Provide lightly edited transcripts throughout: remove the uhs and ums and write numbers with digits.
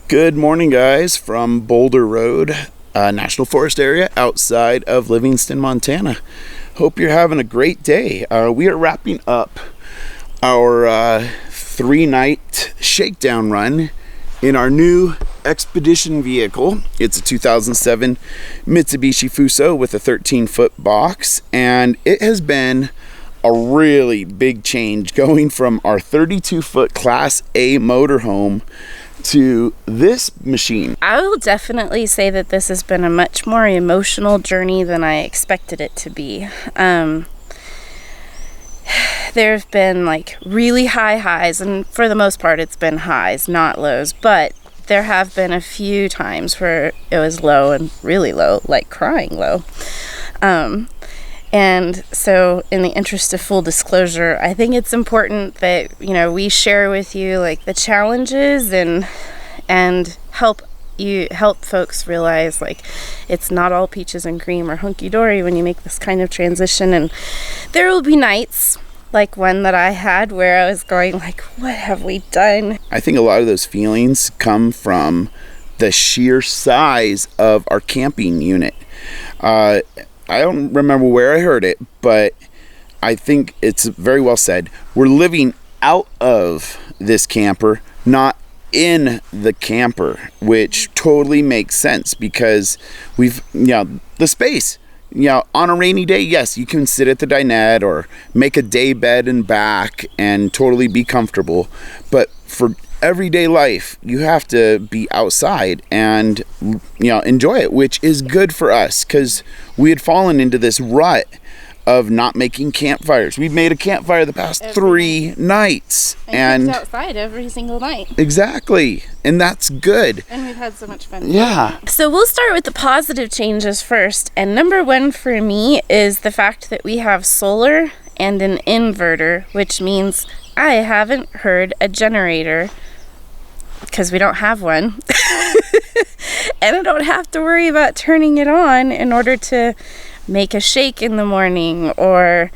Good morning, guys, from Boulder Road, National Forest area outside of Livingston, Montana. Hope you're having a great day. We are wrapping up our 3-night shakedown run in our new expedition vehicle. It's a 2007 Mitsubishi Fuso with a 13-foot box, and it has been a really big change going from our 32-foot Class A motorhome to this machine. I will definitely say that this has been a much more emotional journey than I expected it to be. There's been like really high highs, and for the most part it's been highs, not lows, but there have been a few times where it was low and really low, like crying low. And so in the interest of full disclosure, I think it's important that, we share with you like the challenges and help folks realize like it's not all peaches and cream or hunky-dory when you make this kind of transition. And there will be nights like one that I had where I was going like, what have we done? I think a lot of those feelings come from the sheer size of our camping unit. I don't remember where I heard it, but I think it's very well said. We're living out of this camper, not in the camper, which totally makes sense because we've, the space. On a rainy day, yes, you can sit at the dinette or make a day bed and back and totally be comfortable. But for everyday life, you have to be outside and enjoy it, which is good for us because we had fallen into this rut of not making campfires. We've made a campfire the past 3 nights and outside every single night. Exactly, and that's good. And we've had so much fun. Yeah. So we'll start with the positive changes first, and number one for me is the fact that we have solar and an inverter, which means I haven't heard a generator because we don't have one. And I don't have to worry about turning it on in order to make a shake in the morning or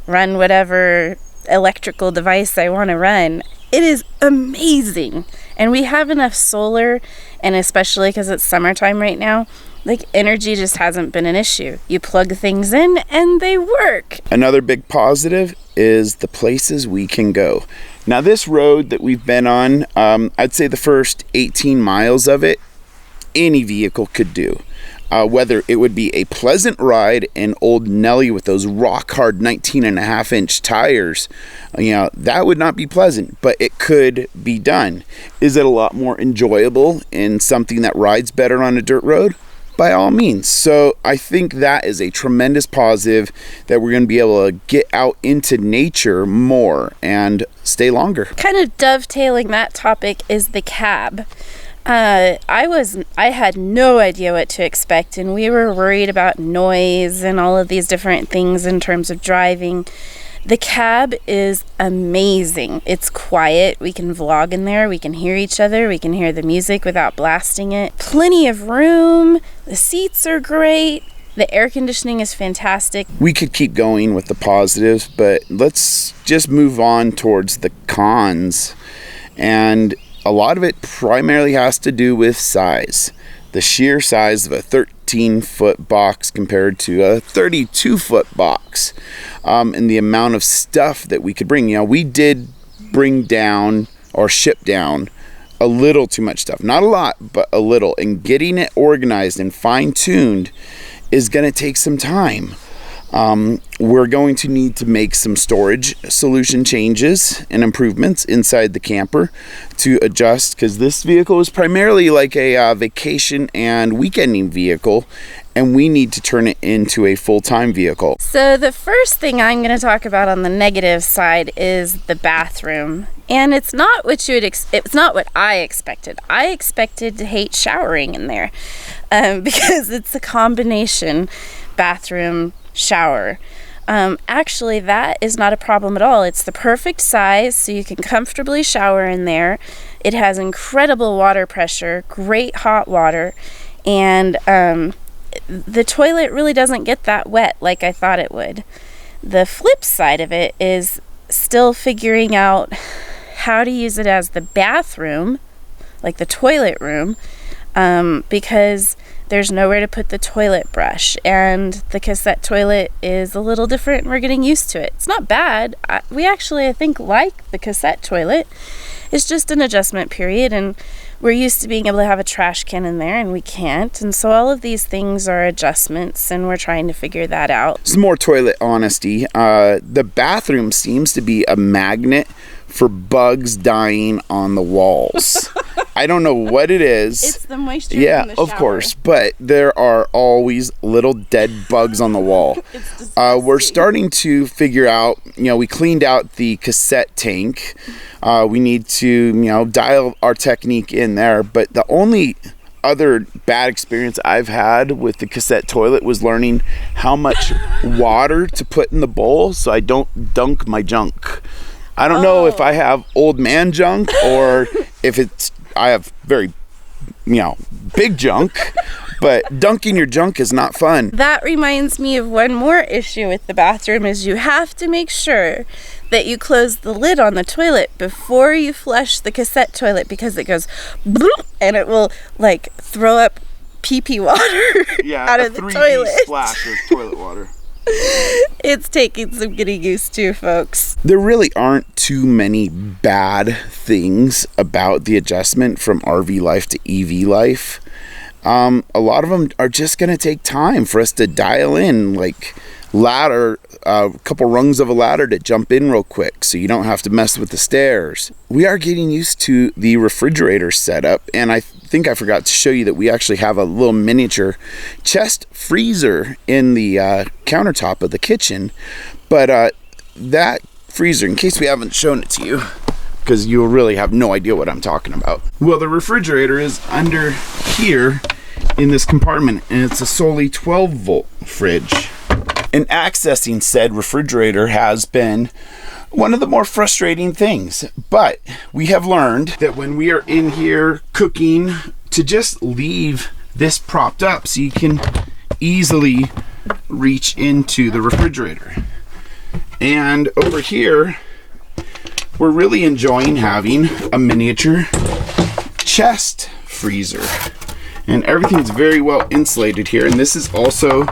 run whatever electrical device I want to run. It is amazing. And we have enough solar, and especially because it's summertime right now, like energy just hasn't been an issue. You plug things in and they work. Another big positive is the places we can go. Now this road that we've been on, I'd say the first 18 miles of it, any vehicle could do. Whether it would be a pleasant ride in Old Nelly with those rock hard 19.5-inch tires, that would not be pleasant, but it could be done. Is it a lot more enjoyable in something that rides better on a dirt road? By all means. So I think that is a tremendous positive that we're going to be able to get out into nature more and stay longer. Kind of dovetailing that topic is the cab. I had no idea what to expect, and we were worried about noise and all of these different things in terms of driving. The cab is amazing. It's quiet. We can vlog in there. We can hear each other. We can hear the music without blasting it. Plenty of room. The seats are great. The air conditioning is fantastic. We could keep going with the positives, but let's just move on towards the cons. And a lot of it primarily has to do with size. The sheer size of a 13-foot box compared to a 32-foot box, and the amount of stuff that we could bring. We did bring down or ship down a little too much stuff. Not a lot, but a little. And getting it organized and fine-tuned is going to take some time. We're going to need to make some storage solution changes and improvements inside the camper to adjust, because this vehicle is primarily like a vacation and weekending vehicle, and we need to turn it into a full-time vehicle. So the first thing I'm going to talk about on the negative side is the bathroom. And it's not what it's not what I expected. I expected to hate showering in there because it's a combination bathroom shower. Actually, that is not a problem at all. It's the perfect size, so you can comfortably shower in there. It has incredible water pressure, great hot water, and the toilet really doesn't get that wet like I thought it would. The flip side of it is still figuring out how to use it as the bathroom like the toilet room, because there's nowhere to put the toilet brush, and the cassette toilet is a little different, and we're getting used to it. It's not bad. We actually, I think, like the cassette toilet. It's just an adjustment period, and we're used to being able to have a trash can in there, and we can't. And so all of these things are adjustments, and we're trying to figure that out. Some more toilet honesty. The bathroom seems to be a magnet for bugs dying on the walls. I don't know what it is. It's the moisture yeah, from the shower. of course, but there are always little dead bugs on the wall. It's disgusting. We're starting to figure out, we cleaned out the cassette tank. We need to, dial our technique in there, but the only other bad experience I've had with the cassette toilet was learning how much water to put in the bowl so I don't dunk my junk. I don't know if I have old man junk or if I have very, big junk, but dunking your junk is not fun. That reminds me of one more issue with the bathroom is you have to make sure that you close the lid on the toilet before you flush the cassette toilet, because it goes bloop, and it will like throw up pee-pee water out of the toilet. Splash of toilet water. It's taking some getting used to, folks. There really aren't too many bad things about the adjustment from RV life to EV life. A lot of them are just going to take time for us to dial in, like ladder, a couple rungs of a ladder to jump in real quick so you don't have to mess with the stairs. We are getting used to the refrigerator setup, and I think I forgot to show you that we actually have a little miniature chest freezer in the countertop of the kitchen. But that freezer, in case we haven't shown it to you, because you'll really have no idea what I'm talking about. Well, the refrigerator is under here in this compartment, and it's a solely 12-volt fridge. And accessing said refrigerator has been one of the more frustrating things, but we have learned that when we are in here cooking, to just leave this propped up so you can easily reach into the refrigerator. And over here, we're really enjoying having a miniature chest freezer, and everything's very well insulated here, and this is also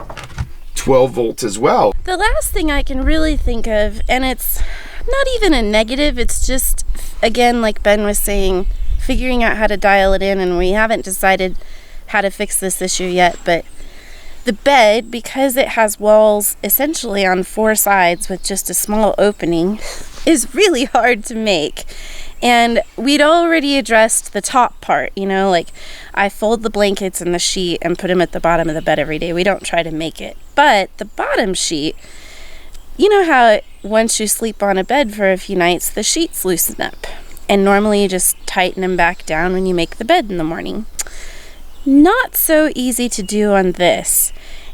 12 volts as well. The last thing I can really think of, and it's not even a negative, it's just, again, like Ben was saying, figuring out how to dial it in, and we haven't decided how to fix this issue yet, but the bed, because it has walls essentially on 4 sides with just a small opening, is really hard to make. And we'd already addressed the top part, like I fold the blankets and the sheet and put them at the bottom of the bed every day. We don't try to make it. But the bottom sheet, you know how once you sleep on a bed for a few nights, the sheets loosen up. And normally you just tighten them back down when you make the bed in the morning. Not so easy to do on this.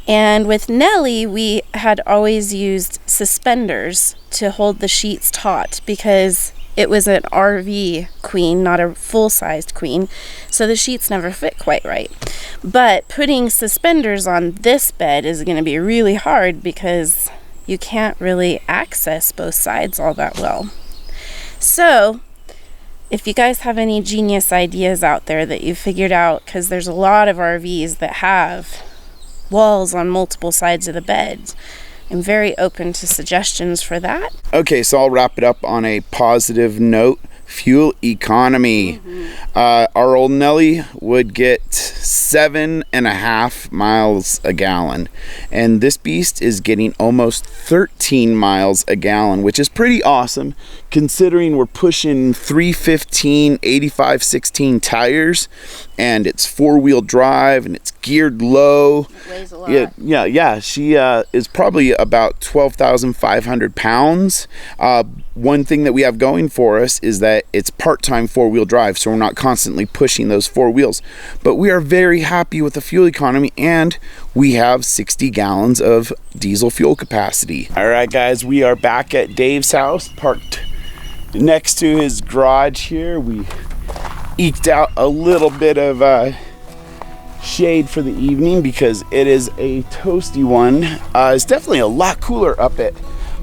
And with Nellie, we had always used suspenders to hold the sheets taut because it was an RV queen, not a full-sized queen, so the sheets never fit quite right. But putting suspenders on this bed is going to be really hard because you can't really access both sides all that well. So, if you guys have any genius ideas out there that you've figured out, because there's a lot of RVs that have walls on multiple sides of the bed, I'm very open to suggestions for that. Okay, so I'll wrap it up on a positive note. Fuel economy. Our old Nelly would get 7.5 miles a gallon, and this beast is getting almost 13 miles a gallon, which is pretty awesome considering we're pushing 315 85/16 tires, and it's 4-wheel drive and it's geared low. It weighs a lot. Yeah. She is probably about 12,500 pounds. One thing that we have going for us is that it's part-time 4-wheel drive, so we're not constantly pushing those 4 wheels. But we are very happy with the fuel economy, and we have 60 gallons of diesel fuel capacity. All right, guys, we are back at Dave's house, parked next to his garage here. We eked out a little bit of shade for the evening because it is a toasty one. It's definitely a lot cooler up at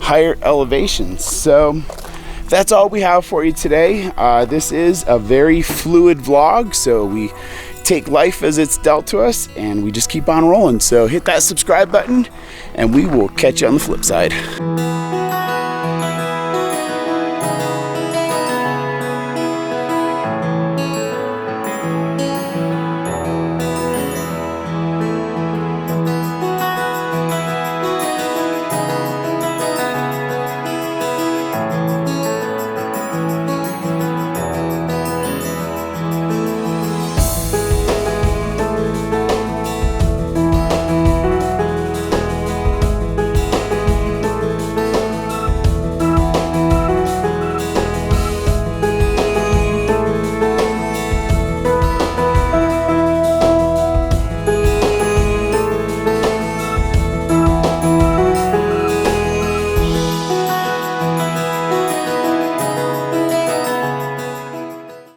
higher elevations, so that's all we have for you today. This is a very fluid vlog, so we take life as it's dealt to us and we just keep on rolling. So hit that subscribe button and we will catch you on the flip side.